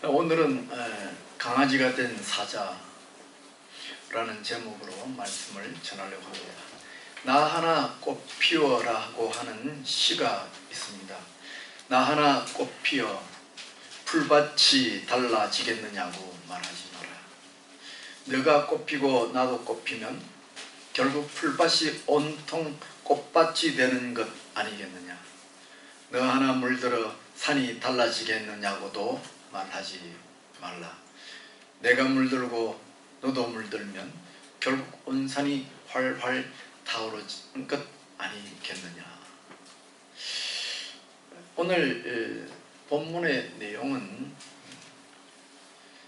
오늘은 강아지가 된 사자라는 제목으로 말씀을 전하려고 합니다. 나 하나 꽃 피워라고 하는 시가 있습니다. 나 하나 꽃 피워 풀밭이 달라지겠느냐고 말하지 마라. 너가 꽃 피고 나도 꽃 피면 결국 풀밭이 온통 꽃밭이 되는 것 아니겠느냐. 너 하나 물들어 산이 달라지겠느냐고도 말하지 말라. 내가 물들고 너도 물들면 결국 온 산이 활활 타오르는 것 아니겠느냐. 오늘 본문의 내용은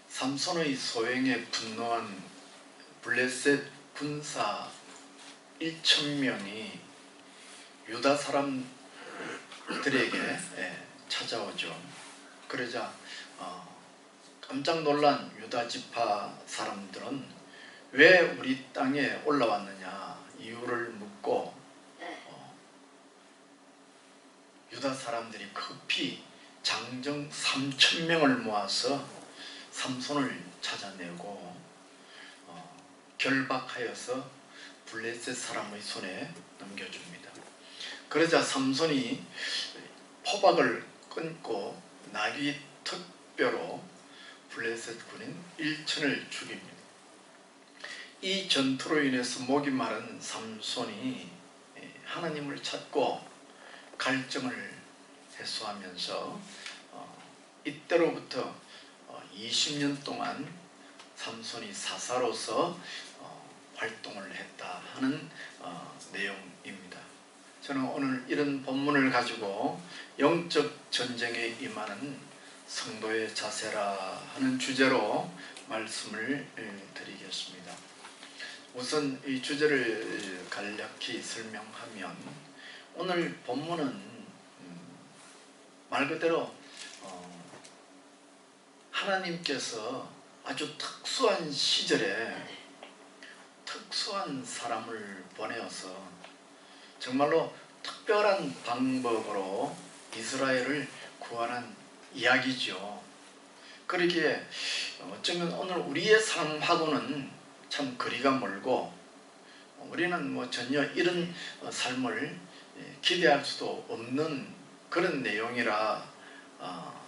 삼손의 소행에 분노한 블레셋 군사 1,000명이 유다 사람들에게 찾아오죠. 그러자 깜짝 놀란 유다 지파 사람들은 왜 우리 땅에 올라왔느냐 이유를 묻고 유다 사람들이 급히 장정 3,000명을 모아서 삼손을 찾아내고 결박하여서 블레셋 사람의 손에 넘겨줍니다. 그러자 삼손이 포박을 끊고 나귀 턱뼈로 블레셋 군인 1,000을 죽입니다. 이 전투로 인해서 목이 마른 삼손이 하나님을 찾고 갈증을 해소하면서 이때로부터 20년 동안 삼손이 사사로서 활동을 했다 하는 내용입니다. 저는 오늘 이런 본문을 가지고 영적 전쟁에 임하는 성도의 자세라 하는 주제로 말씀을 드리겠습니다. 우선 이 주제를 간략히 설명하면 오늘 본문은 말 그대로 하나님께서 아주 특수한 시절에 특수한 사람을 보내어서 정말로 특별한 방법으로 이스라엘을 구하는 이야기죠. 그러기에 어쩌면 오늘 우리의 삶하고는 참 거리가 멀고 우리는 전혀 이런 삶을 기대할 수도 없는 그런 내용이라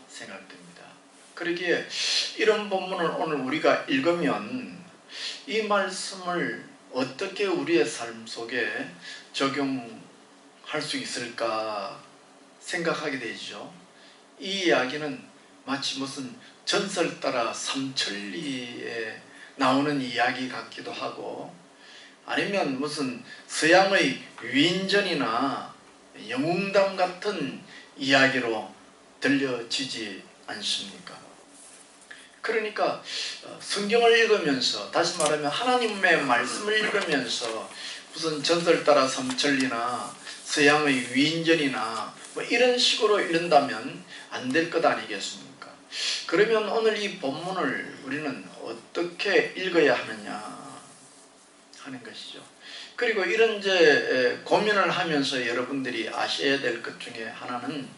생각됩니다. 그러기에 이런 본문을 오늘 우리가 읽으면 이 말씀을 어떻게 우리의 삶 속에 적용할 수 있을까 생각하게 되죠. 이 이야기는 마치 무슨 전설 따라 삼천리에 나오는 이야기 같기도 하고 아니면 무슨 서양의 위인전이나 영웅담 같은 이야기로 들려지지 않습니까? 그러니까 성경을 읽으면서 다시 말하면 하나님의 말씀을 읽으면서 무슨 전설 따라 삼천리나 서양의 위인전이나 뭐 이런 식으로 읽는다면 안 될 것 아니겠습니까? 그러면 오늘 이 본문을 우리는 어떻게 읽어야 하느냐 하는 것이죠. 그리고 이런 고민을 하면서 여러분들이 아셔야 될 것 중에 하나는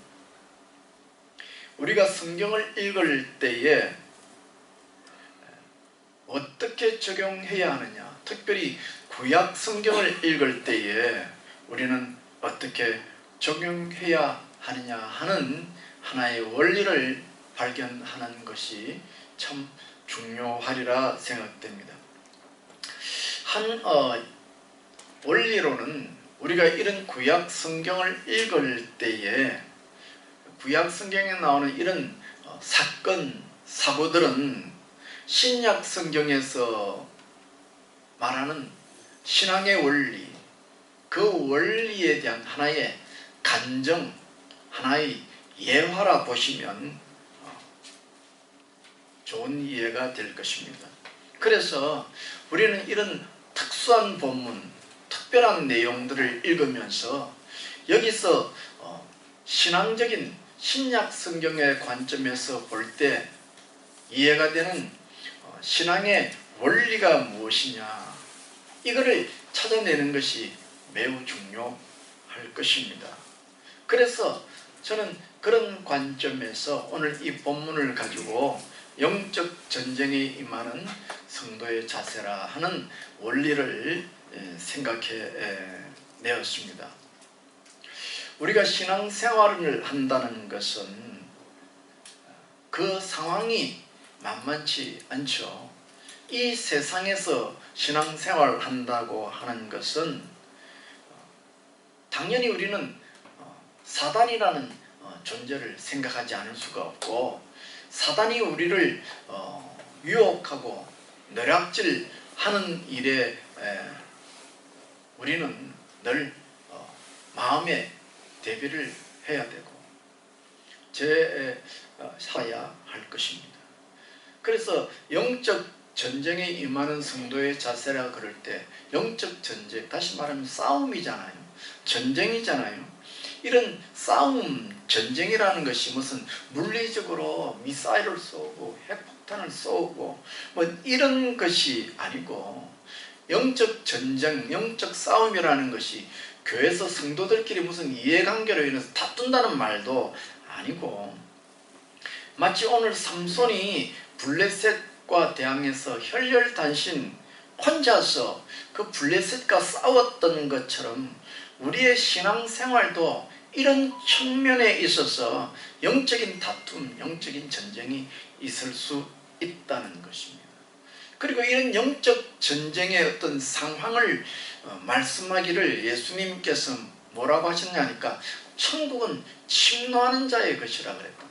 우리가 성경을 읽을 때에 어떻게 적용해야 하느냐, 특별히 구약 성경을 읽을 때에 우리는 어떻게 적용해야 하느냐 하는 하나의 원리를 발견하는 것이 참 중요하리라 생각됩니다. 한 원리로는 우리가 이런 구약 성경을 읽을 때에 구약 성경에 나오는 이런 사건, 사고들은 신약 성경에서 말하는 신앙의 원리, 그 원리에 대한 하나의 간증, 하나의 예화라 보시면 좋은 이해가 될 것입니다. 그래서 우리는 이런 특수한 본문, 특별한 내용들을 읽으면서 여기서 신앙적인 신약 성경의 관점에서 볼 때 이해가 되는 신앙의 원리가 무엇이냐, 이거를 찾아내는 것이 매우 중요할 것입니다. 그래서 저는 그런 관점에서 오늘 이 본문을 가지고 영적 전쟁에 임하는 성도의 자세라 하는 원리를 생각해 내었습니다. 우리가 신앙생활을 한다는 것은 그 상황이 만만치 않죠. 이 세상에서 신앙생활을 한다고 하는 것은 당연히 우리는 사단이라는 존재를 생각하지 않을 수가 없고, 사단이 우리를 유혹하고 노략질하는 일에 우리는 늘 마음에 대비를 해야 되고 사야 할 것입니다. 그래서 영적 전쟁에 임하는 성도의 자세라 그럴 때, 영적 전쟁, 다시 말하면 싸움이잖아요. 전쟁이잖아요. 이런 싸움, 전쟁이라는 것이 무슨 물리적으로 미사일을 쏘고 핵폭탄을 쏘고 뭐 이런 것이 아니고, 영적 전쟁, 영적 싸움이라는 것이 교회에서 성도들끼리 무슨 이해관계로 인해서 다툰다는 말도 아니고, 마치 오늘 삼손이 블레셋과 대항해서 혈혈단신 혼자서 그 블레셋과 싸웠던 것처럼 우리의 신앙생활도 이런 측면에 있어서 영적인 다툼, 영적인 전쟁이 있을 수 있다는 것입니다. 그리고 이런 영적 전쟁의 어떤 상황을 말씀하기를 예수님께서 뭐라고 하셨냐 하니까, 천국은 침노하는 자의 것이라 그랬다.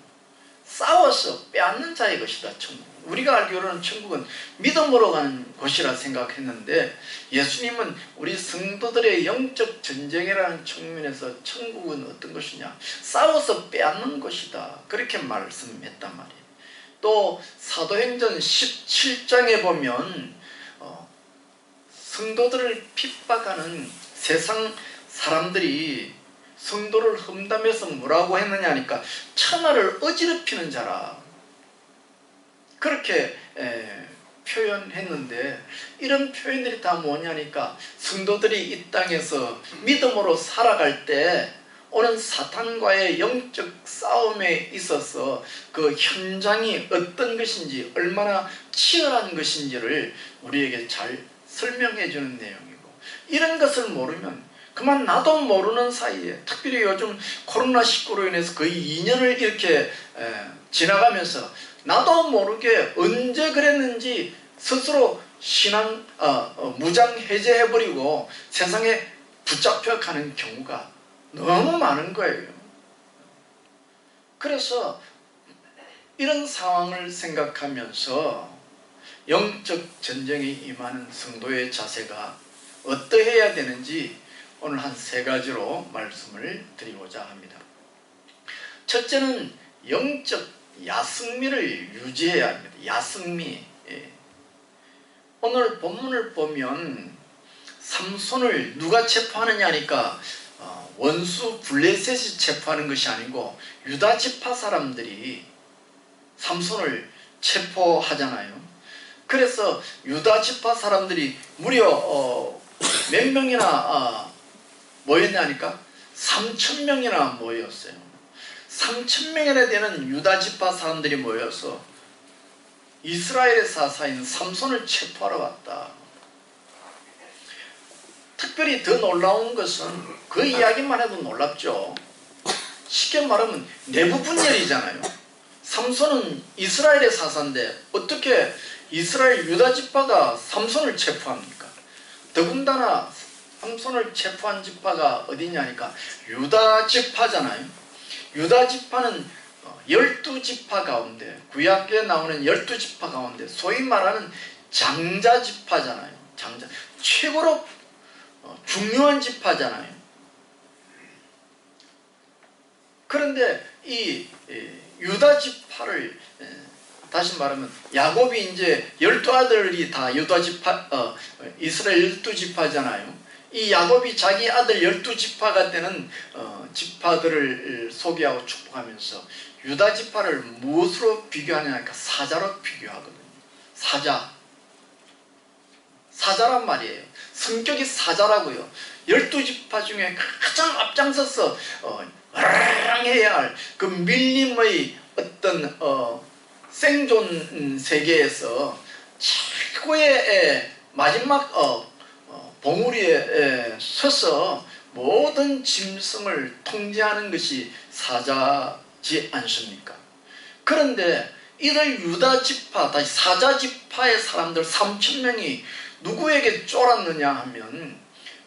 싸워서 빼앗는 자의 것이다. 천국. 우리가 알기로는 천국은 믿음으로 가는 곳이라 생각했는데, 예수님은 우리 성도들의 영적 전쟁이라는 측면에서 천국은 어떤 것이냐, 싸워서 빼앗는 것이다, 그렇게 말씀했단 말이에요. 또 사도행전 17장에 보면 성도들을 핍박하는 세상 사람들이 성도를 험담해서 뭐라고 했느냐 하니까, 천하를 어지럽히는 자라, 그렇게 표현했는데, 이런 표현들이 다 뭐냐니까, 성도들이 이 땅에서 믿음으로 살아갈 때 오는 사탄과의 영적 싸움에 있어서 그 현장이 어떤 것인지, 얼마나 치열한 것인지를 우리에게 잘 설명해 주는 내용이고, 이런 것을 모르면 그만 나도 모르는 사이에, 특별히 요즘 코로나19로 인해서 거의 2년을 이렇게 지나가면서 나도 모르게 언제 그랬는지 스스로 신앙 무장 해제해버리고 세상에 붙잡혀 가는 경우가 너무 많은 거예요. 그래서 이런 상황을 생각하면서 영적 전쟁에 임하는 성도의 자세가 어떠해야 되는지 오늘 한 3가지로 말씀을 드리고자 합니다. 첫째는 영적 야성미를 유지해야 합니다. 야성미. 오늘 본문을 보면 삼손을 누가 체포하느냐 하니까 원수 블레셋이 체포하는 것이 아니고 유다 지파 사람들이 삼손을 체포하잖아요. 그래서 유다 지파 사람들이 무려 몇 명이나 모였냐 하니까 3,000명이나 모였어요. 3,000명이나 되는 유다 지파 사람들이 모여서 이스라엘의 사사인 삼손을 체포하러 왔다. 특별히 더 놀라운 것은 그 이야기만 해도 놀랍죠. 쉽게 말하면 내부 분열이잖아요. 삼손은 이스라엘의 사사인데 어떻게 이스라엘 유다 지파가 삼손을 체포합니까? 더군다나 삼손을 체포한 지파가 어디냐니까 유다 지파잖아요. 유다 지파는 12지파 가운데, 구약에 나오는 12지파 가운데 소위 말하는 장자 지파잖아요. 장자, 최고로 중요한 지파잖아요. 그런데 이 유다 지파를, 다시 말하면 야곱이 이제 12아들이 다 유다 지파, 이스라엘 12지파잖아요. 이 야곱이 자기 아들 12지파가 되는 지파들을 소개하고 축복하면서 유다 지파를 무엇으로 비교하냐니까 사자로 비교하거든요. 사자란 말이에요. 성격이 사자라고요. 12지파 중에 가장 앞장서서 해야 할 그 밀림의 어떤 생존 세계에서 최고의 마지막 봉우리에 서서 모든 짐승을 통제하는 것이 사자지 않습니까? 그런데 이들 유다 지파, 다시 사자 지파의 사람들 3,000명이 누구에게 쫄았느냐 하면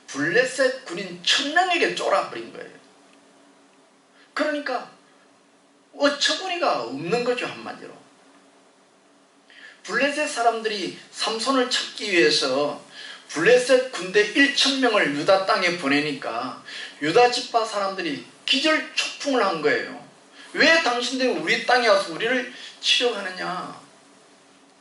블레셋 군인 1,000명에게 쫄아버린 거예요. 그러니까 어처구니가 없는 거죠, 한마디로. 블레셋 사람들이 삼손을 찾기 위해서 블레셋 군대 1,000명을 유다 땅에 보내니까 유다 지파 사람들이 기절초풍을 한 거예요. 왜 당신들이 우리 땅에 와서 우리를 치료하느냐?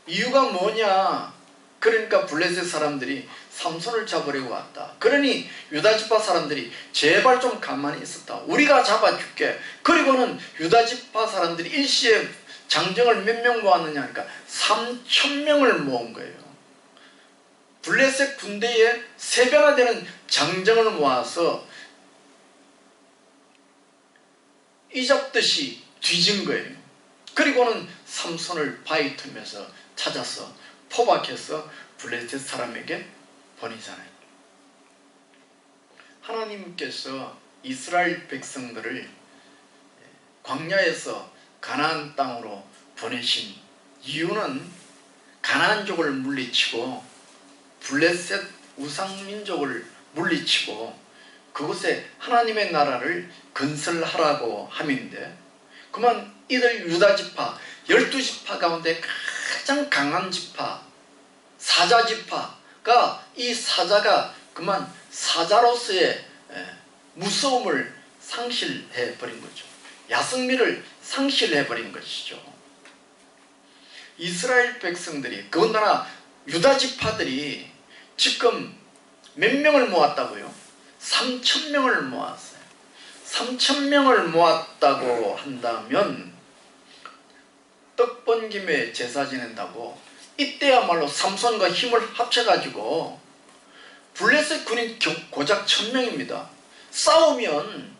이유가 뭐냐? 그러니까 블레셋 사람들이 삼손을 잡으려고 왔다. 그러니 유다 지파 사람들이 제발 좀 가만히 있었다. 우리가 잡아줄게. 그리고는 유다 지파 사람들이 일시에 장정을 몇 명 모았느냐 하니까 3,000명을 모은 거예요. 블레셋 군대에 3배나 되는 장정을 모아서 이잡듯이 뒤진 거예요. 그리고는 삼손을 바위 틈에서 찾아서 포박해서 블레셋 사람에게 보내잖아요. 하나님께서 이스라엘 백성들을 광야에서 가나안 땅으로 보내신 이유는 가나안족을 물리치고 블레셋 우상민족을 물리치고 그곳에 하나님의 나라를 건설하라고 함인데, 그만 이들 유다지파 12지파 가운데 가장 강한 지파 사자지파가, 이 사자가 그만 사자로서의 무서움을 상실해 버린 거죠. 야성미를 상실해 버린 것이죠. 이스라엘 백성들이, 더군다나 유다지파들이 지금 몇 명을 모았다고요? 3,000명을 모았어요. 3,000명을 모았다고 한다면 떡 번 김에 제사 지낸다고 이때야말로 삼손과 힘을 합쳐가지고 블레셋 군인 고작 1,000명입니다. 싸우면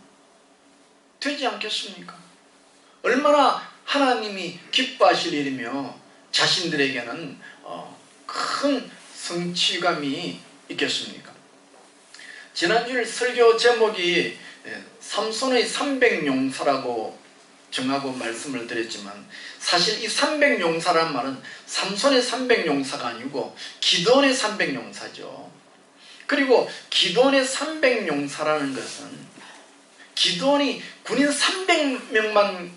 되지 않겠습니까? 얼마나 하나님이 기뻐하실 일이며 자신들에게는 큰 성취감이 있겠습니까? 지난주에 설교 제목이 삼손의 300용사라고 정하고 말씀을 드렸지만, 사실 이 300용사란 말은 삼손의 300용사가 아니고 기드온의 300용사죠. 그리고 기드온의 300용사라는 것은 기드온이 군인 300명만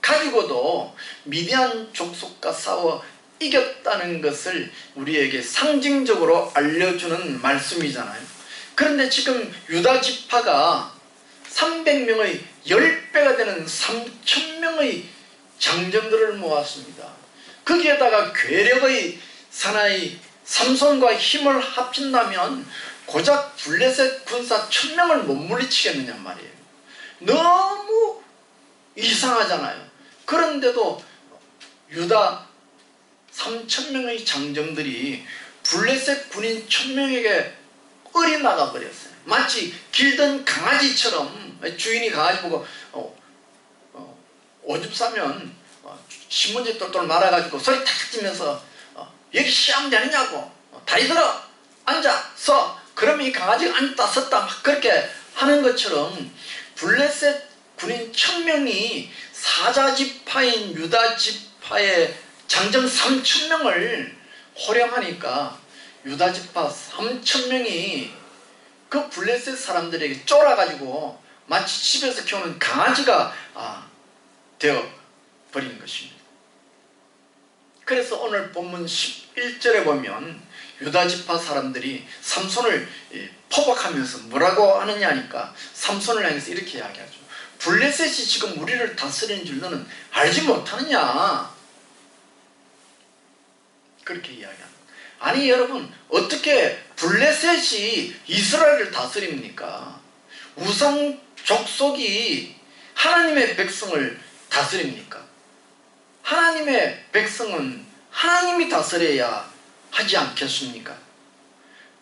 가지고도 미디안 족속과 싸워 이겼다는 것을 우리에게 상징적으로 알려주는 말씀이잖아요. 그런데 지금 유다 지파가 300명의 10배가 되는 3,000명의 장정들을 모았습니다. 거기에다가 괴력의 사나이 삼손과 힘을 합친다면 고작 블레셋 군사 1,000명을 못 물리치겠느냐 말이에요. 너무 이상하잖아요. 그런데도 유다 3,000명의 장정들이 블레셋 군인 1,000명에게 어리나가 버렸어요. 마치 길든 강아지처럼, 주인이 강아지 보고 오줌 싸면 신문지 똘똘 말아가지고 소리 탁 지면서 여기 시험 되느냐고, 다리 들어, 앉아, 서, 그러면 이 강아지가 앉다 섰다 막 그렇게 하는 것처럼 블레셋 군인 1,000명이 사자지파인 유다지파의 장정 3,000명을 호령하니까 유다지파 3,000명이 그 블레셋 사람들에게 쫄아가지고 마치 집에서 키우는 강아지가 되어버린 것입니다. 그래서 오늘 본문 11절에 보면 유다지파 사람들이 삼손을 포박하면서 뭐라고 하느냐 하니까 삼손을 향해서 이렇게 이야기하죠. 블레셋이 지금 우리를 다스리는 줄 너는 알지 못하느냐, 그렇게 이야기합니다. 아니 여러분, 어떻게 블레셋이 이스라엘을 다스립니까? 우상 족속이 하나님의 백성을 다스립니까? 하나님의 백성은 하나님이 다스려야 하지 않겠습니까?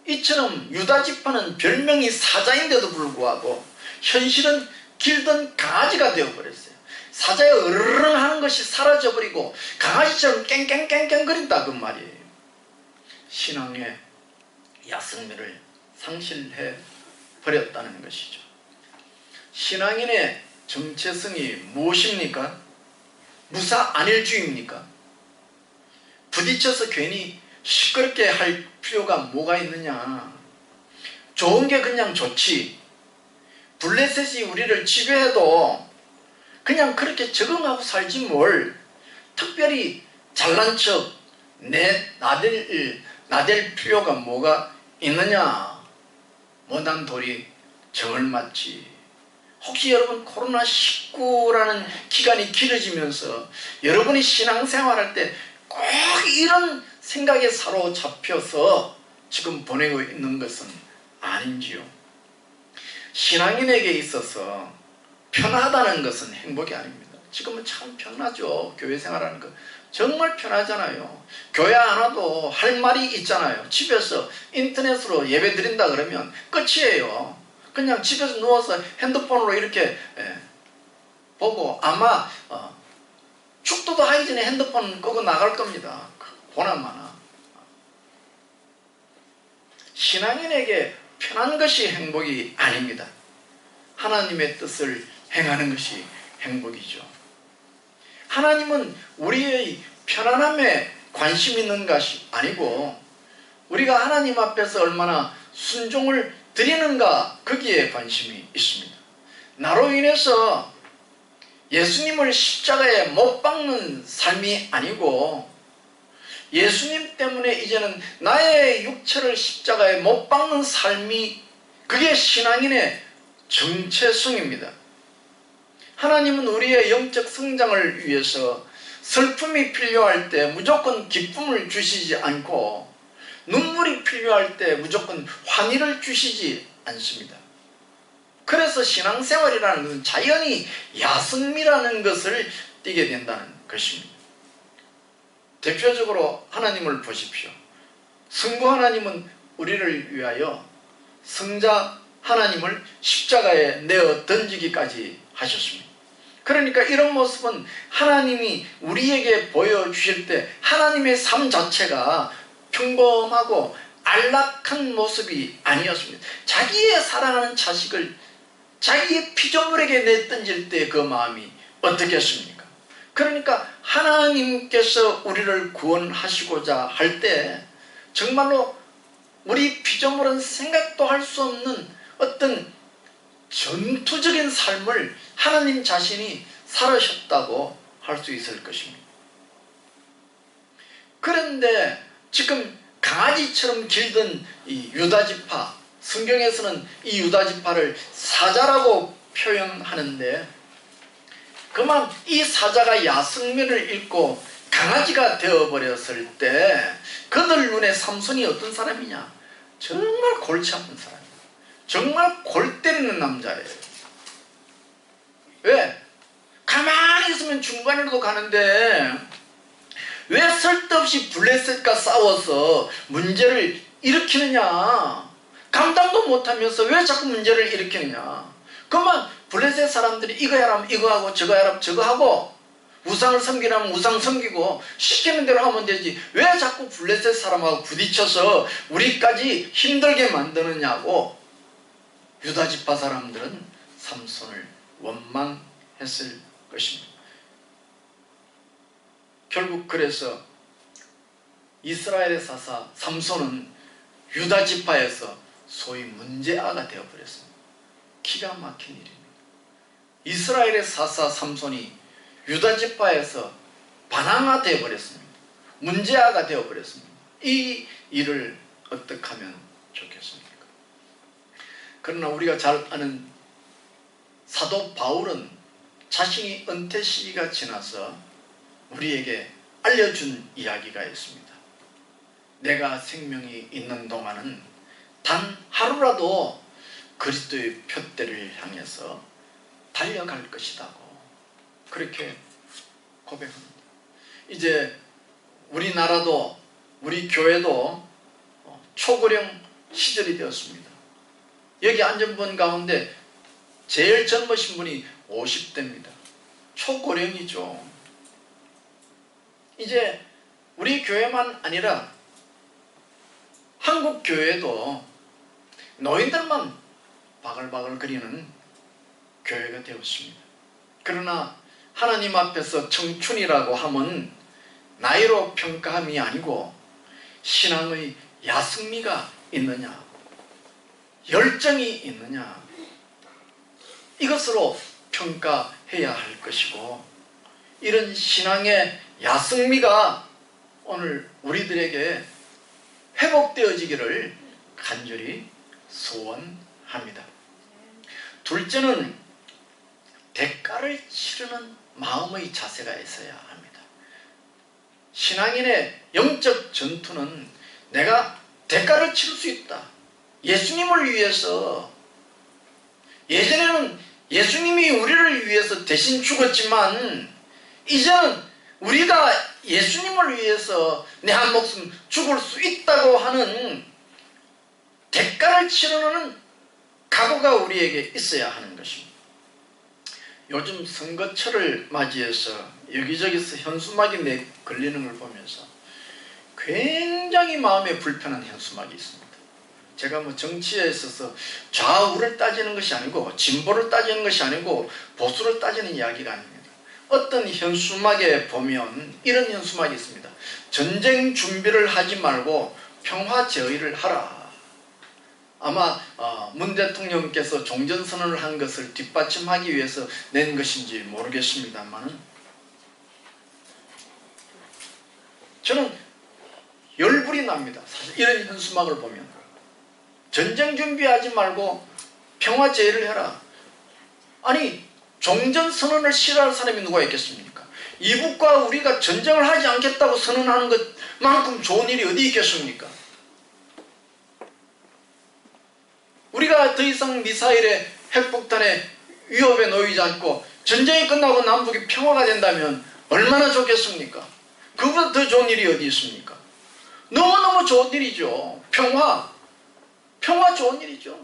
이처럼 유다지파는 별명이 사자인데도 불구하고 현실은 길든 강아지가 되어버렸어요. 사자의 으르렁 하는 것이 사라져버리고 강아지처럼 깽깽깽깽거린다 그 말이에요. 신앙의 야성미를 상실해 버렸다는 것이죠. 신앙인의 정체성이 무엇입니까? 무사 안일주의입니까? 부딪혀서 괜히 시끄럽게 할 필요가 뭐가 있느냐. 좋은 게 그냥 좋지. 블레셋이 우리를 지배해도 그냥 그렇게 적응하고 살지 뭘 특별히 잘난 척 나댈 필요가 뭐가 있느냐. 못난 돌이 정을 맞지. 혹시 여러분 코로나19라는 기간이 길어지면서 여러분이 신앙생활할 때 꼭 이런 생각에 사로잡혀서 지금 보내고 있는 것은 아닌지요? 신앙인에게 있어서 편하다는 것은 행복이 아닙니다. 지금은 참 편하죠. 교회 생활하는 거 정말 편하잖아요. 교회 안 와도 할 말이 있잖아요. 집에서 인터넷으로 예배 드린다 그러면 끝이에요. 그냥 집에서 누워서 핸드폰으로 이렇게 보고 아마 축도도 하기 전에 핸드폰 끄고 나갈 겁니다. 고난만아. 신앙인에게 편한 것이 행복이 아닙니다. 하나님의 뜻을 행하는 것이 행복이죠. 하나님은 우리의 편안함에 관심 있는 것이 아니고 우리가 하나님 앞에서 얼마나 순종을 드리는가 거기에 관심이 있습니다. 나로 인해서 예수님을 십자가에 못 박는 삶이 아니고 예수님 때문에 이제는 나의 육체를 십자가에 못 박는 삶이 그게 신앙인의 정체성입니다. 하나님은 우리의 영적 성장을 위해서 슬픔이 필요할 때 무조건 기쁨을 주시지 않고 눈물이 필요할 때 무조건 환희를 주시지 않습니다. 그래서 신앙생활이라는 것은 자연히 야성미라는 것을 띠게 된다는 것입니다. 대표적으로 하나님을 보십시오. 성부 하나님은 우리를 위하여 성자 하나님을 십자가에 내어 던지기까지 하셨습니다. 그러니까 이런 모습은 하나님이 우리에게 보여주실 때 하나님의 삶 자체가 평범하고 안락한 모습이 아니었습니다. 자기의 사랑하는 자식을 자기의 피조물에게 내던질 때 그 마음이 어떻겠습니까? 그러니까 하나님께서 우리를 구원하시고자 할 때 정말로 우리 피조물은 생각도 할 수 없는 어떤 전투적인 삶을 하나님 자신이 살으셨다고 할 수 있을 것입니다. 그런데 지금 강아지처럼 길던 이 유다지파, 성경에서는 이 유다지파를 사자라고 표현하는데 그만 이 사자가 야성미를 잃고 강아지가 되어버렸을 때 그들 눈에 삼손이 어떤 사람이냐? 정말 골치 아픈 사람이에요. 정말 골 때리는 남자예요. 왜? 가만히 있으면 중간으로도 가는데 왜 쓸데없이 블레셋과 싸워서 문제를 일으키느냐? 감당도 못하면서 왜 자꾸 문제를 일으키느냐? 그만 블레셋 사람들이 이거 하라면 이거 하고 저거 하라면 저거 하고 우상을 섬기라면 우상 섬기고 시키는 대로 하면 되지 왜 자꾸 블레셋 사람하고 부딪혀서 우리까지 힘들게 만드느냐고 유다지파 사람들은 삼손을 원망했을 것입니다. 결국 그래서 이스라엘의 사사 삼손은 유다지파에서 소위 문제아가 되어버렸습니다. 기가 막힌 일입니다. 이스라엘의 사사 삼손이 유다지파에서 반항아 되어버렸습니다. 문제아가 되어버렸습니다. 이 일을 어떻게 하면 좋겠습니까? 그러나 우리가 잘 아는 사도 바울은 자신이 은퇴 시기가 지나서 우리에게 알려준 이야기가 있습니다. 내가 생명이 있는 동안은 단 하루라도 그리스도의 표대를 향해서 달려갈 것이라고 그렇게 고백합니다. 이제 우리나라도 우리 교회도 초고령 시절이 되었습니다. 여기 앉은 분 가운데 제일 젊으신 분이 50대입니다. 초고령이죠. 이제 우리 교회만 아니라 한국 교회도 노인들만 바글바글 거리는 교회가 되었습니다. 그러나 하나님 앞에서 청춘이라고 하면 나이로 평가함이 아니고 신앙의 야성미가 있느냐, 열정이 있느냐, 이것으로 평가해야 할 것이고, 이런 신앙의 야성미가 오늘 우리들에게 회복되어지기를 간절히 소원합니다. 둘째는 대가를 치르는 마음의 자세가 있어야 합니다. 신앙인의 영적 전투는 내가 대가를 치를 수 있다. 예수님을 위해서, 예전에는 예수님이 우리를 위해서 대신 죽었지만 이제는 우리가 예수님을 위해서 내 한 목숨 죽을 수 있다고 하는 대가를 치르는 각오가 우리에게 있어야 하는 것입니다. 요즘 선거철을 맞이해서 여기저기서 현수막이 걸리는 걸 보면서 굉장히 마음에 불편한 현수막이 있습니다. 제가 뭐 정치에 있어서 좌우를 따지는 것이 아니고 진보를 따지는 것이 아니고 보수를 따지는 이야기가 아닙니다. 어떤 현수막에 보면 이런 현수막이 있습니다. 전쟁 준비를 하지 말고 평화 제의를 하라. 아마 문 대통령께서 종전선언을 한 것을 뒷받침하기 위해서 낸 것인지 모르겠습니다만, 저는 열불이 납니다. 사실 이런 현수막을 보면 전쟁 준비하지 말고 평화 제의를 해라. 아니, 종전선언을 싫어할 사람이 누가 있겠습니까? 이북과 우리가 전쟁을 하지 않겠다고 선언하는 것만큼 좋은 일이 어디 있겠습니까? 우리가 더 이상 미사일의 핵폭탄의 위협에 놓이지 않고 전쟁이 끝나고 남북이 평화가 된다면 얼마나 좋겠습니까? 그보다 더 좋은 일이 어디 있습니까? 너무너무 좋은 일이죠. 평화 좋은 일이죠.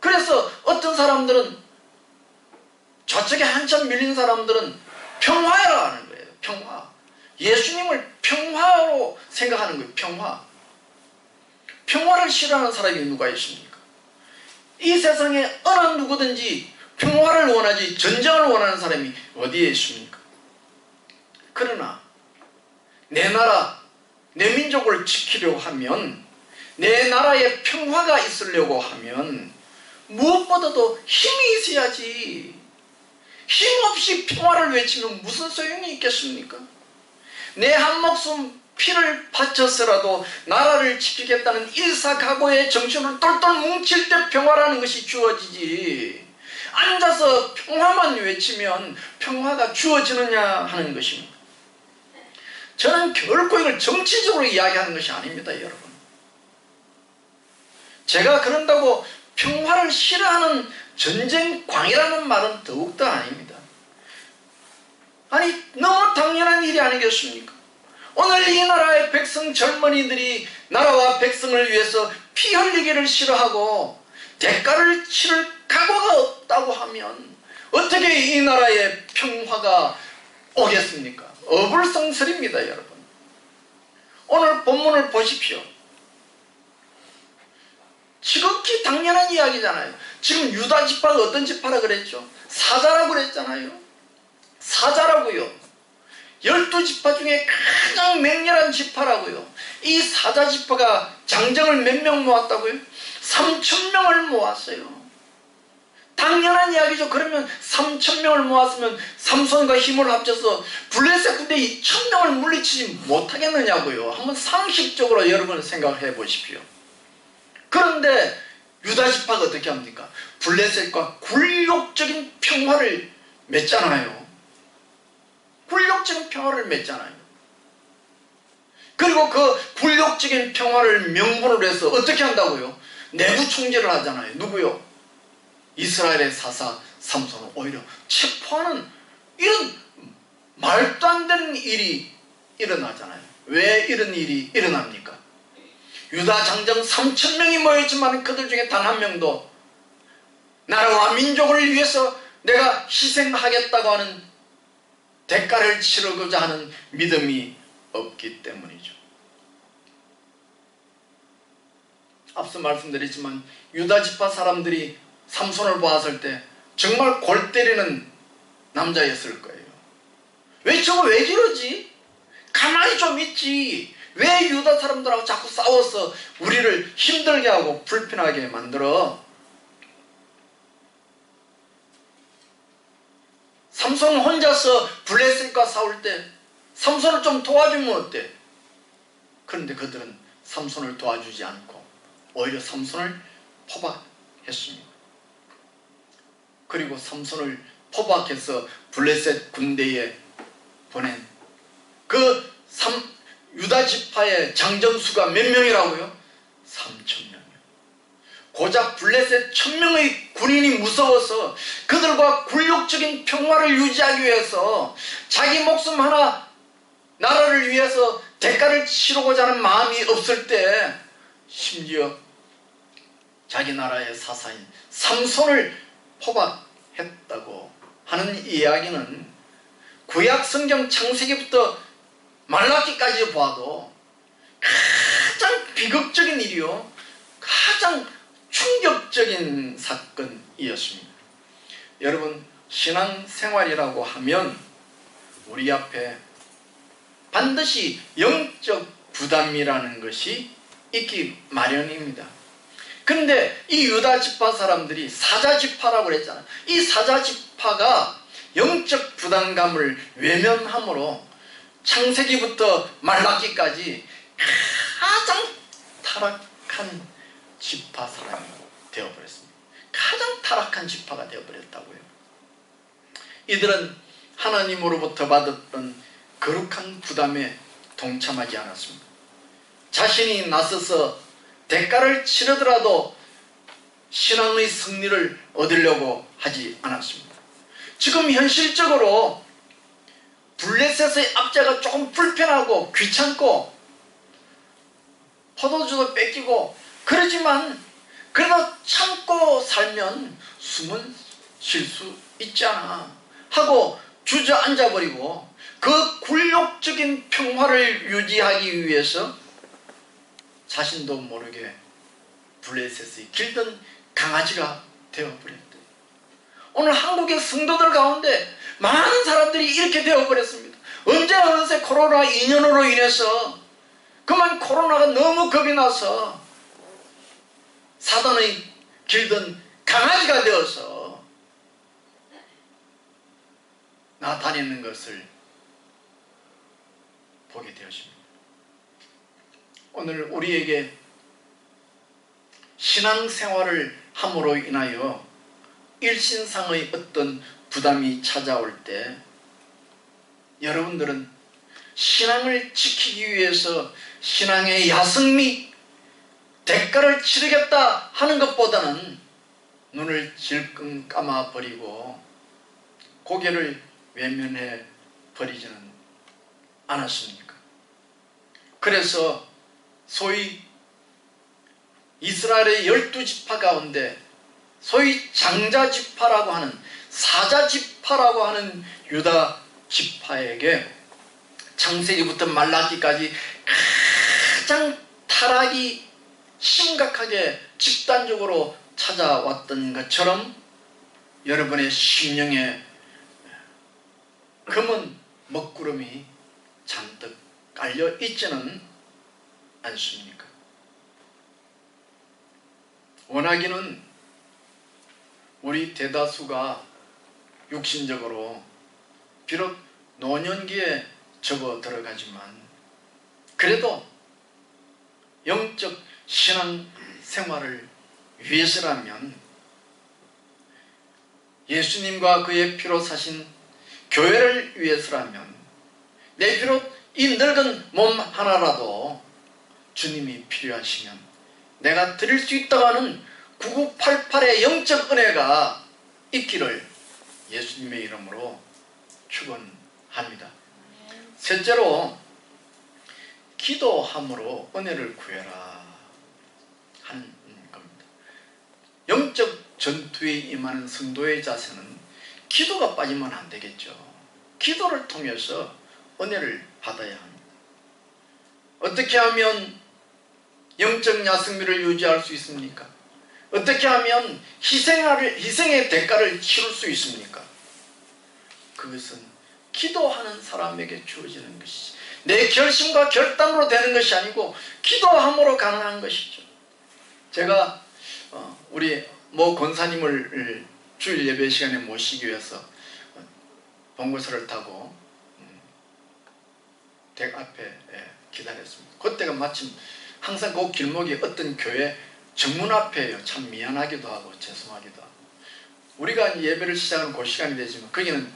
그래서 어떤 사람들은, 좌측에 한참 밀린 사람들은 평화라 하는 거예요. 평화. 예수님을 평화로 생각하는 거예요. 평화를 싫어하는 사람이 누가 있습니까? 이 세상에 어느 누구든지 평화를 원하지 전쟁을 원하는 사람이 어디에 있습니까? 그러나 내 나라, 내 민족을 지키려고 하면, 내 나라에 평화가 있으려고 하면 무엇보다도 힘이 있어야지. 힘없이 평화를 외치면 무슨 소용이 있겠습니까? 내 한 목숨 피를 바쳐서라도 나라를 지키겠다는 일사각오의 정신을 똘똘 뭉칠 때 평화라는 것이 주어지지, 앉아서 평화만 외치면 평화가 주어지느냐 하는 것입니다. 저는 결코 이걸 정치적으로 이야기하는 것이 아닙니다, 여러분. 제가 그런다고 평화를 싫어하는 전쟁광이라는 말은 더욱더 아닙니다. 아니, 너무 당연한 일이 아니겠습니까? 오늘 이 나라의 백성 젊은이들이 나라와 백성을 위해서 피 흘리기를 싫어하고 대가를 치를 각오가 없다고 하면 어떻게 이 나라에 평화가 오겠습니까? 어불성설입니다, 여러분. 오늘 본문을 보십시오. 지극히 당연한 이야기잖아요. 지금 유다 지파가 어떤 지파라 그랬죠? 사자라고 그랬잖아요. 사자라고요. 12지파 중에 가장 맹렬한 지파라고요. 이 사자 지파가 장정을 몇 명 모았다고요? 3,000명을 모았어요. 당연한 이야기죠. 그러면 3,000명을 모았으면 삼손과 힘을 합쳐서 블레셋 군대 2,000명을 물리치지 못하겠느냐고요. 한번 상식적으로 여러분 생각해 보십시오. 그런데 유다 지파가 어떻게 합니까? 블레셋과 굴욕적인 평화를 맺잖아요. 굴욕적인 평화를 맺잖아요. 그리고 그 굴욕적인 평화를 명분으로 해서 어떻게 한다고요? 내부 총질을 하잖아요. 누구요? 이스라엘의 사사 삼손을 오히려 체포하는 이런 말도 안 되는 일이 일어나잖아요. 왜 이런 일이 일어납니까? 유다 장정 3,000명이 모였지만 그들 중에 단 한 명도 나라와 민족을 위해서 내가 희생하겠다고 하는 대가를 치르고자 하는 믿음이 없기 때문이죠. 앞서 말씀드렸지만 유다 지파 사람들이 삼손을 보았을 때 정말 골 때리는 남자였을 거예요. 왜 저거 왜 저러지? 가만히 좀 있지. 왜 유다 사람들하고 자꾸 싸워서 우리를 힘들게 하고 불편하게 만들어? 삼손 혼자서 블레셋과 싸울 때 삼손을 좀 도와주면 어때? 그런데 그들은 삼손을 도와주지 않고 오히려 삼손을 포박했습니다. 그리고 삼손을 포박해서 블레셋 군대에 보낸 그 유다 지파의 장정수가 몇 명이라고요? 3,000명이요. 고작 블레셋 1,000명의 군인이 무서워서 그들과 굴욕적인 평화를 유지하기 위해서 자기 목숨 하나 나라를 위해서 대가를 치르고자 하는 마음이 없을 때 심지어 자기 나라의 사사인 삼손을 포박했다고 하는 이야기는 구약 성경 창세기부터 말라기까지 봐도 가장 비극적인 일이요, 가장 충격적인 사건이었습니다. 여러분, 신앙생활이라고 하면 우리 앞에 반드시 영적 부담이라는 것이 있기 마련입니다. 그런데 이 유다 지파 사람들이 사자지파라고 그랬잖아요. 이 사자지파가 영적 부담감을 외면함으로 창세기부터 말라기까지 가장 타락한 지파 사람이 되어버렸습니다. 가장 타락한 지파가 되어버렸다고요. 이들은 하나님으로부터 받았던 거룩한 부담에 동참하지 않았습니다. 자신이 나서서 대가를 치르더라도 신앙의 승리를 얻으려고 하지 않았습니다. 지금 현실적으로 블레셋의 압제가 조금 불편하고 귀찮고 포도주도 뺏기고 그러지만 그래도 참고 살면 숨은 쉴 수 있잖아 하고 주저앉아버리고 그 굴욕적인 평화를 유지하기 위해서 자신도 모르게 블레셋의 길든 강아지가 되어버렸대. 오늘 한국의 성도들 가운데 많은 사람들이 이렇게 되어버렸습니다. 언제 어느새 코로나 2년으로 인해서 그만 코로나가 너무 겁이 나서 사단의 길든 강아지가 되어서 나타내는 것을 보게 되었습니다. 오늘 우리에게 신앙생활을 함으로 인하여 일신상의 어떤 부담이 찾아올 때 여러분들은 신앙을 지키기 위해서 신앙의 야성 및 대가를 치르겠다 하는 것보다는 눈을 질끈 감아버리고 고개를 외면해 버리지는 않았습니까? 그래서 소위 이스라엘의 12지파 가운데 소위 장자지파라고 하는 사자지파라고 하는 유다 지파에게 창세기부터 말라기까지 가장 타락이 심각하게 집단적으로 찾아왔던 것처럼 여러분의 심령에 검은 먹구름이 잔뜩 깔려 있지는 않습니까? 원하기는 우리 대다수가 육신적으로 비록 노년기에 접어 들어가지만 그래도 영적 신앙 생활을 위해서라면 예수님과 그의 피로 사신 교회를 위해서라면 내 피로 이 늙은 몸 하나라도 주님이 필요하시면 내가 드릴 수 있다고 하는 9988의 영적 은혜가 있기를 예수님의 이름으로 축원합니다. 셋째로 기도함으로 은혜를 구해라 하는 겁니다. 영적 전투에 임하는 성도의 자세는 기도가 빠지면 안 되겠죠. 기도를 통해서 은혜를 받아야 합니다. 어떻게 하면 영적 야성미를 유지할 수 있습니까? 어떻게 하면 희생의 대가를 치를 수 있습니까? 그것은 기도하는 사람에게 주어지는 것이지, 내 결심과 결단으로 되는 것이 아니고 기도함으로 가능한 것이죠. 제가 우리 모 권사님을 주일 예배 시간에 모시기 위해서 봉고차를 타고 댁 앞에 기다렸습니다. 그때가 마침 항상 그 길목이 어떤 교회 정문 앞에요. 참 미안하기도 하고 죄송하기도 하고, 우리가 예배를 시작하는 그 시간이 되지만 거기는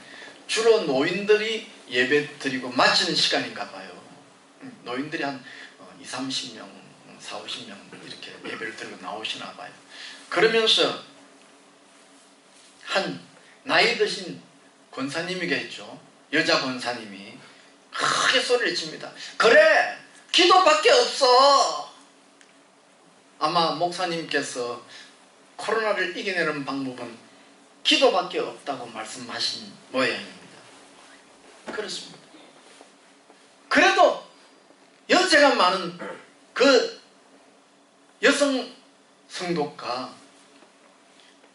주로 노인들이 예배 드리고 마치는 시간인가 봐요. 노인들이 한 20, 30명, 40, 50명 이렇게 예배를 드리고 나오시나 봐요. 그러면서 한 나이 드신 권사님이겠죠. 여자 권사님이 크게 소리를 칩니다. 그래, 기도밖에 없어. 아마 목사님께서 코로나를 이겨내는 방법은 기도밖에 없다고 말씀하신 모양입니다. 그렇습니다. 그래도 연세가 많은 그 여성 성도가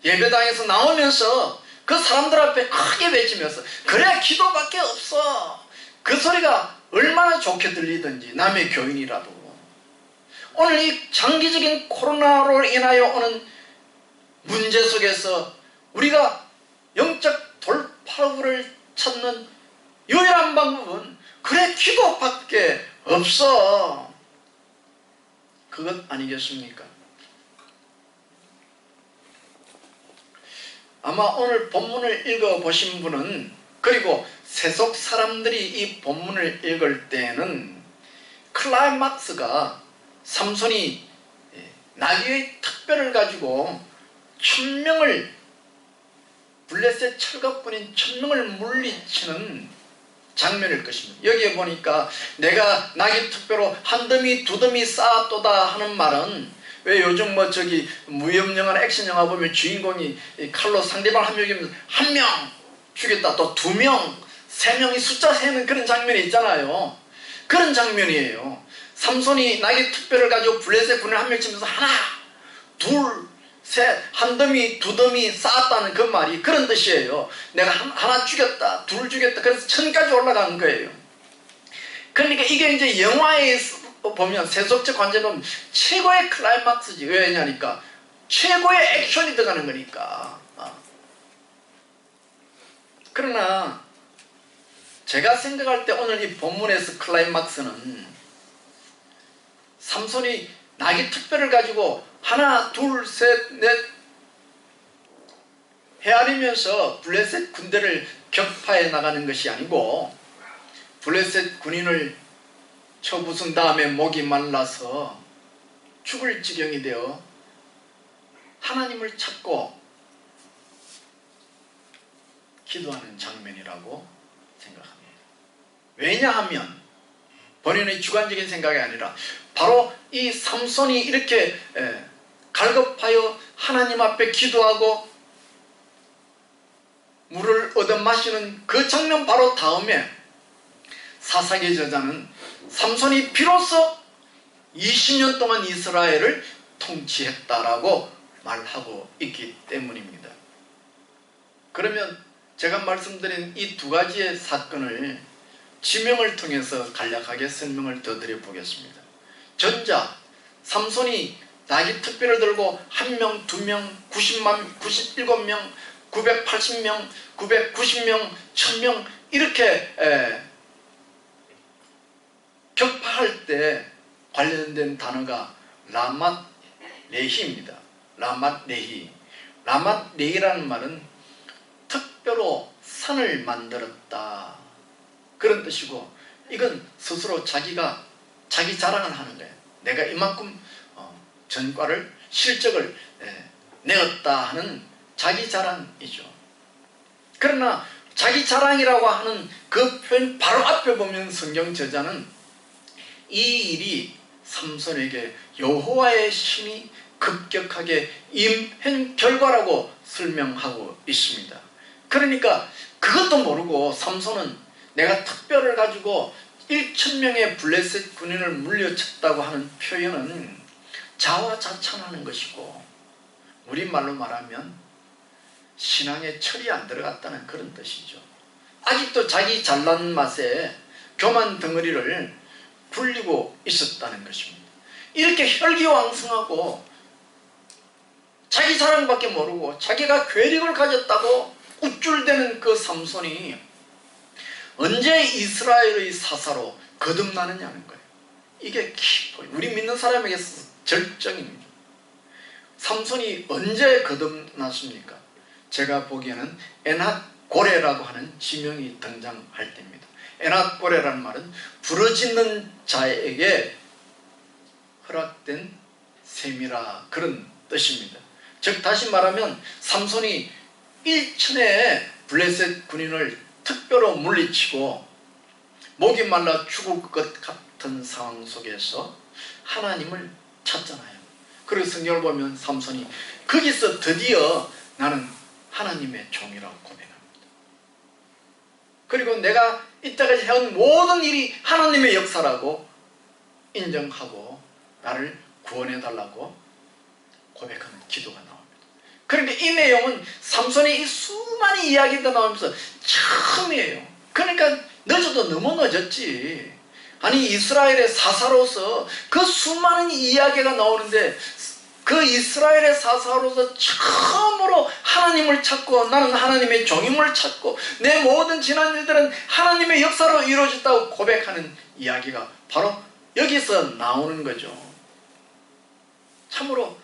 예배당에서 나오면서 그 사람들 앞에 크게 외치면서 그래, 기도밖에 없어. 그 소리가 얼마나 좋게 들리든지, 남의 교인이라도. 오늘 이 장기적인 코로나로 인하여 오는 문제 속에서 우리가 영적 돌파구를 찾는 유일한 방법은 그래, 기도밖에 없어. 그것 아니겠습니까? 아마 오늘 본문을 읽어보신 분은, 그리고 세속 사람들이 이 본문을 읽을 때는 클라이막스가 삼손이 나귀의 특별을 가지고 1000명을, 블레셋 철갑군인 1000명을 물리치는 장면일 것입니다. 여기에 보니까 내가 나귀 특별로 한 더미 두 더미 쌓았도다 하는 말은, 왜 요즘 뭐 저기 무협 영화나 액션 영화 보면 주인공이 칼로 상대방 한 명 죽였다, 또 2명, 3명이 숫자 세는 그런 장면이 있잖아요. 그런 장면이에요. 삼손이 나귀 특별을 가지고 블레셋 군을 한 명 치면서 하나, 둘, 셋, 한 더미, 두 더미 쌓았다는 그 말이 그런 뜻이에요. 내가 하나 죽였다, 둘 죽였다, 그래서 1000까지 올라간 거예요. 그러니까 이게 이제 영화에 보면, 세속적 관점에 보면 최고의 클라이막스지. 왜냐니까 최고의 액션이 들어가는 거니까. 그러나 제가 생각할 때 오늘 이 본문에서 클라이막스는 삼손이 나귀 특별을 가지고 하나, 둘, 셋, 넷 헤아리면서 블레셋 군대를 격파해 나가는 것이 아니고, 블레셋 군인을 쳐부순 다음에 목이 말라서 죽을 지경이 되어 하나님을 찾고 기도하는 장면이라고 생각합니다. 왜냐하면 본인의 주관적인 생각이 아니라 바로 이 삼손이 이렇게 갈급하여 하나님 앞에 기도하고 물을 얻어 마시는 그 장면 바로 다음에 사사기 저자는 삼손이 비로소 20년 동안 이스라엘을 통치했다라고 말하고 있기 때문입니다. 그러면 제가 말씀드린 이 두 가지의 사건을 지명을 통해서 간략하게 설명을 더 드려보겠습니다. 전자, 삼손이 나귀 특별을 들고 1명, 2명, 97명, 980명, 990명, 1000명 이렇게 격파할 때 관련된 단어가 라맛 레히입니다. 라맛 레히. 라맛 레히라는 말은 특별로 산을 만들었다, 그런 뜻이고, 이건 스스로 자기가 자기 자랑을 하는 거예요. 내가 이만큼 전과를, 실적을 내었다 하는 자기 자랑이죠. 그러나 자기 자랑이라고 하는 그 표현 바로 앞에 보면 성경 저자는 이 일이 삼손에게 여호와의 신이 급격하게 임한 결과라고 설명하고 있습니다. 그러니까 그것도 모르고 삼손은 내가 특별을 가지고 1,000명의 블레셋 군인을 물리쳤다고 하는 표현은 자화자찬하는 것이고, 우리말로 말하면 신앙에 철이 안 들어갔다는 그런 뜻이죠. 아직도 자기 잘난 맛에 교만 덩어리를 굴리고 있었다는 것입니다. 이렇게 혈기왕성하고 자기 사랑밖에 모르고 자기가 괴력을 가졌다고 우쭐대는 그 삼손이 언제 이스라엘의 사사로 거듭나느냐는 거예요. 이게 키포인트, 우리 믿는 사람에게 절정입니다. 삼손이 언제 거듭났습니까? 제가 보기에는 에낫고레라고 하는 지명이 등장할 때입니다. 에낫고레라는 말은 부르짖는 자에게 허락된 셈이라, 그런 뜻입니다. 즉 다시 말하면 삼손이 1천의 블레셋 군인을 특별로 물리치고 목이 말라 죽을 것 같은 상황 속에서 하나님을 찾잖아요. 그리고 성경을 보면 삼손이 거기서 드디어 나는 하나님의 종이라고 고백합니다. 그리고 내가 이때까지 해온 모든 일이 하나님의 역사라고 인정하고 나를 구원해달라고 고백하는 기도가 나옵니다. 그러니까 이 내용은 삼손의 이 수많은 이야기가 나오면서 처음이에요. 그러니까 늦어도 너무 늦었지. 아니 이스라엘의 사사로서 그 수많은 이야기가 나오는데 그 이스라엘의 사사로서 처음으로 하나님을 찾고 나는 하나님의 종임을 찾고 내 모든 지난 일들은 하나님의 역사로 이루어졌다고 고백하는 이야기가 바로 여기서 나오는 거죠. 참으로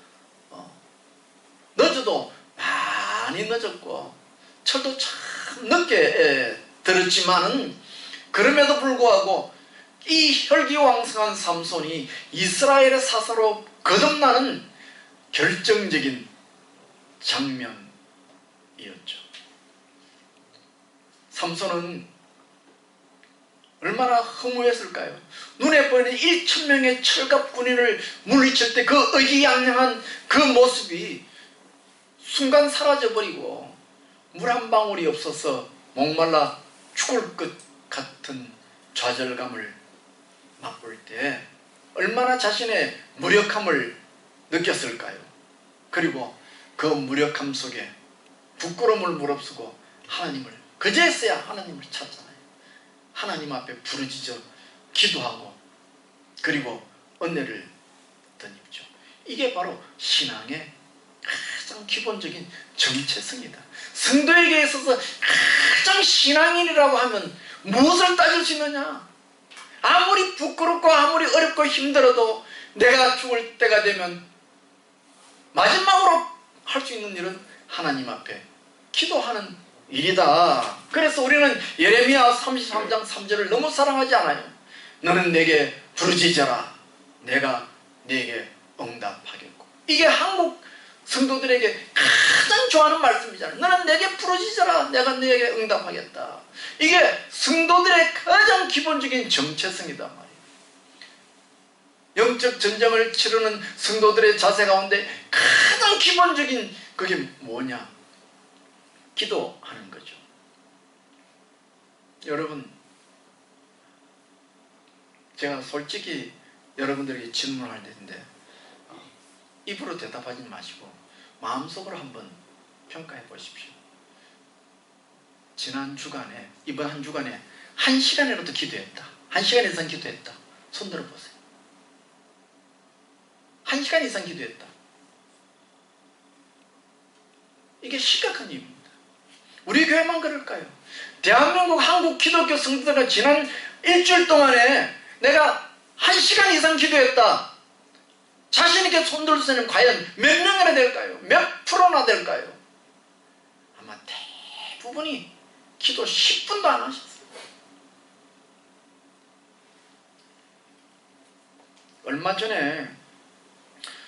늦어도 많이 늦었고 철도 참 늦게 들었지만은 그럼에도 불구하고 이 혈기왕성한 삼손이 이스라엘의 사사로 거듭나는 결정적인 장면이었죠. 삼손은 얼마나 허무했을까요? 눈에 보이는 1,000명의 철갑 군인을 물리칠 때 그 의기양양한 그 모습이 순간 사라져버리고 물 한 방울이 없어서 목말라 죽을 것 같은 좌절감을 맛볼 때 얼마나 자신의 무력함을 느꼈을까요? 그리고 그 무력함 속에 부끄러움을 무릅쓰고 하나님을, 그제서야 하나님을 찾잖아요. 하나님 앞에 부르짖어 기도하고 그리고 은혜를 덧입죠. 이게 바로 신앙의 가장 기본적인 정체성이다. 성도에게 있어서 가장 신앙인이라고 하면 무엇을 따질 수 있느냐? 아무리 부끄럽고 아무리 어렵고 힘들어도 내가 죽을 때가 되면 마지막으로 할 수 있는 일은 하나님 앞에 기도하는 일이다. 그래서 우리는 예레미야 33장 3절을 너무 사랑하지 않아요? 너는 내게 부르짖어라. 내가 네게 응답하겠고. 이게 한국 성도들에게 가장 좋아하는 말씀이잖아요. 너는 내게 부르짖어라. 내가 네게 응답하겠다. 이게 성도들의 가장 기본적인 정체성이단 말이에요. 영적 전쟁을 치르는 성도들의 자세 가운데 가장 기본적인 그게 뭐냐? 기도하는 거죠. 여러분, 제가 솔직히 여러분들에게 질문을 할 텐데 입으로 대답하지 마시고 마음속으로 한번 평가해 보십시오. 지난 주간에, 이번 한 주간에 1시간이라도 기도했다, 1시간 이상 기도했다, 손 들어보세요. 1시간 이상 기도했다. 이게 심각한 이유입니다. 우리 교회만 그럴까요? 대한민국 한국 기독교 성도들은 지난 일주일 동안에 내가 1시간 이상 기도했다. 자신있게 손들수는 과연 몇 명이나 될까요? 몇 프로나 될까요? 아마 대부분이 기도 10분도 안 하셨어요. 얼마 전에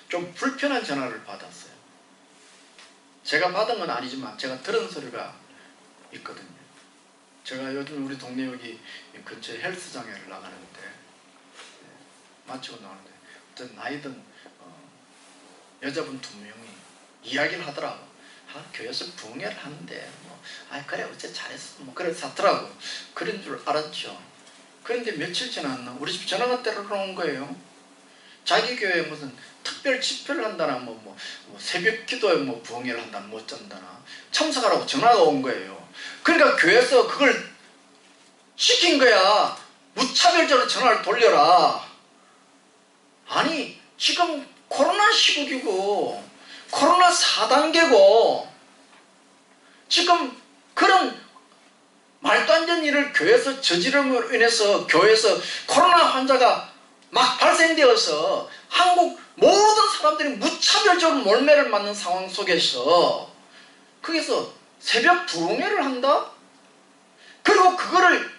좀 불편한 전화를 받았어요. 제가 받은 건 아니지만 제가 들은 소리가 있거든요. 제가 요즘 우리 동네 여기 근처에 헬스장에 나가는데 마치고 나오는데 어떤 나이든 여자분 2명이 이야기를 하더라고. 교회에서 부흥회를 하는데 그래 어째 잘했어 그래 사더라고. 그런 줄 알았죠. 그런데 며칠 지났나 우리 집 전화가 때려온 거예요. 자기 교회에 무슨 특별 집회를 한다나 새벽 기도에 부흥회를 한다나 못 잔다나 참석하라고 전화가 온 거예요. 그러니까 교회에서 그걸 시킨 거야. 무차별적으로 전화를 돌려라. 아니 지금 코로나 시국이고 코로나 4단계고 지금 그런 말도 안 되는 일을 교회에서 저지름으로 인해서 교회에서 코로나 환자가 막 발생되어서 한국 모든 사람들이 무차별적으로 몰매를 맞는 상황 속에서 거기서 새벽 부흥회를 한다? 그리고 그거를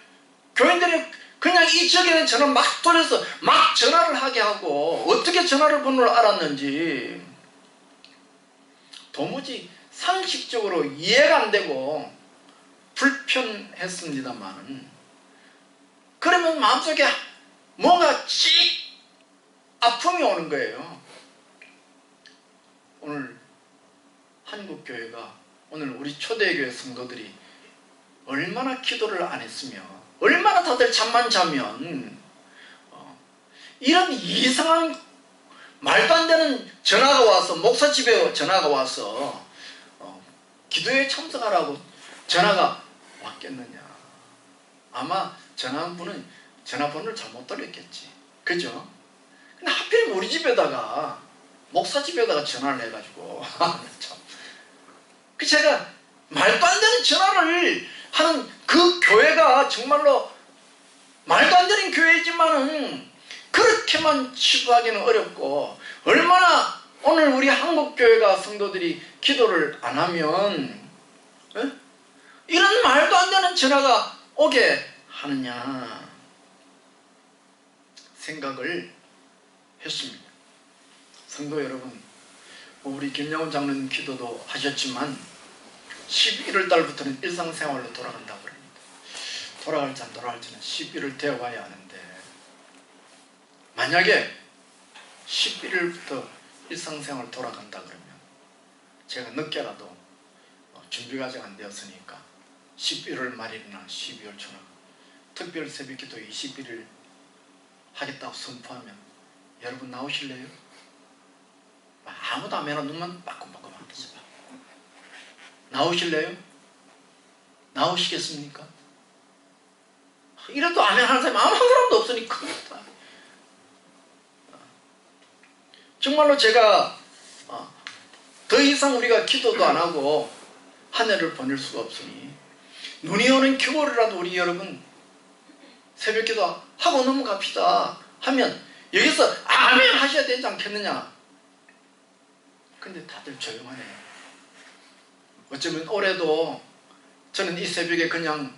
교인들이 그냥 이 지역에는 전화 막 돌려서 막 전화를 하게 하고 어떻게 전화를 번호를 알았는지 도무지 상식적으로 이해가 안 되고 불편했습니다만 그러면 마음속에 뭔가 씩 아픔이 오는 거예요. 오늘 한국교회가 오늘 우리 초대교회 성도들이 얼마나 기도를 안 했으며 얼마나 다들 잠만 자면 이런 이상한 말도 안 되는 전화가 와서 목사 집에 전화가 와서 기도에 참석하라고 전화가 왔겠느냐. 아마 전화한 분은 전화번호를 잘못 돌렸겠지. 그죠? 근데 하필 우리 집에다가 목사 집에다가 전화를 해가지고 참. 그 제가 말도 안 되는 전화를 하는 그 교회가 정말로 말도 안 되는 교회지만은 그렇게만 치부하기는 어렵고 얼마나 오늘 우리 한국교회가 성도들이 기도를 안 하면 이런 말도 안 되는 전화가 오게 하느냐 생각을 했습니다. 성도 여러분, 우리 김영훈 장로님 기도도 하셨지만 11월 달부터는 일상생활로 돌아간다고 합니다. 돌아갈지 안 돌아갈지는 11월 되어가야 하는데 만약에 11월부터 일상생활 돌아간다 그러면 제가 늦게라도 준비가 아직 안 되었으니까 11월 말이나 12월 초나 특별 새벽기도 21일 하겠다고 선포하면 여러분 나오실래요? 아무도 안 해라. 눈만 빠끔빠끔 안 뜨지 마. 나오실래요? 나오시겠습니까? 이래도 아멘 하는 사람이 아무 사람도 없으니 큰일이다. 정말로 제가 더 이상 우리가 기도도 안 하고 한 해를 보낼 수가 없으니 눈이 오는 겨울이라도 우리 여러분 새벽기도 하고 넘어갑시다 하면 여기서 아멘 하셔야 되지 않겠느냐. 근데 다들 조용하네요. 어쩌면 올해도 저는 이 새벽에 그냥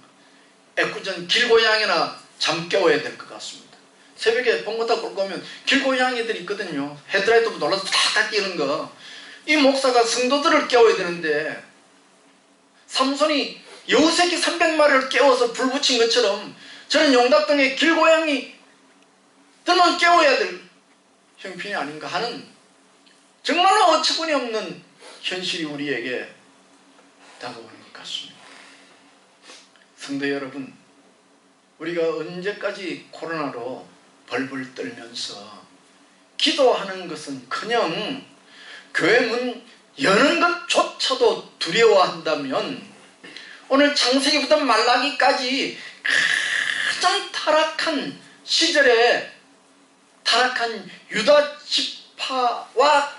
애꿎은 길고양이나 잠 깨워야 될 것 같습니다. 새벽에 봉고타 끌고 오면 길고양이들이 있거든요. 헤드라이트 놀라서 탁탁 뛰는 거. 이 목사가 성도들을 깨워야 되는데 삼손이 여우새끼 300마리를 깨워서 불 붙인 것처럼 저는 용답동의 길고양이들만 깨워야 될 형편이 아닌가 하는 정말로 어처구니 없는 현실이 우리에게 다가오는 것 같습니다. 성도 여러분, 우리가 언제까지 코로나로 벌벌 떨면서 기도하는 것은커녕 교회 문 여는 것조차도 두려워한다면 오늘 창세기부터 말라기까지 가장 타락한 시절에 타락한 유다 지파와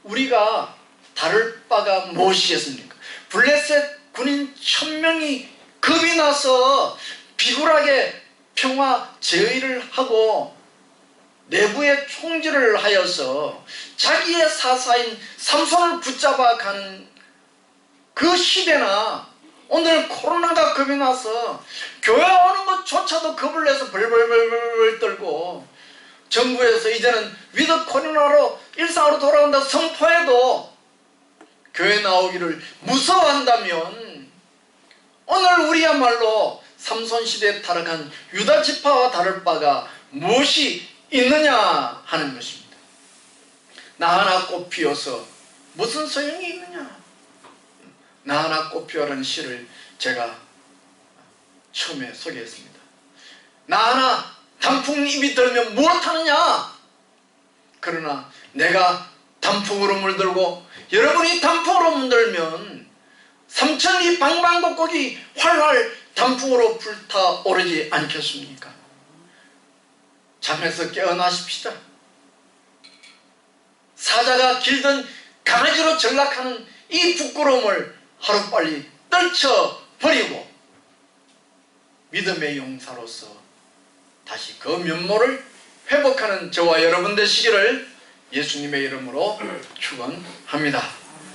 우리가 다를 바가 무엇이겠습니까? 블레셋 군인 1000명이 겁이 나서 비굴하게 평화 제의를 하고 내부에 총질을 하여서 자기의 사사인 삼손을 붙잡아 가는 그 시대나 오늘 코로나가 겁이 나서 교회 오는 것조차도 겁을 내서 벌벌벌벌 떨고 정부에서 이제는 위드 코로나로 일상으로 돌아간다 선포해도 교회 나오기를 무서워한다면 오늘 우리야말로 삼손시대에 타락한 유다 지파와 다를 바가 무엇이 있느냐 하는 것입니다. 나 하나 꽃 피워서 무슨 소용이 있느냐. 나 하나 꽃피우라는 시를 제가 처음에 소개했습니다. 나 하나 단풍잎이 들면 무엇하느냐? 그러나 내가 단풍으로 물들고 여러분이 단풍으로 물들면 삼천리 방방곡곡이 활활 단풍으로 불타오르지 않겠습니까? 잠에서 깨어나십시다. 사자가 길든 강아지로 전락하는 이 부끄러움을 하루빨리 떨쳐버리고 믿음의 용사로서 다시 그 면모를 회복하는 저와 여러분 되시기를 예수님의 이름으로 축원합니다.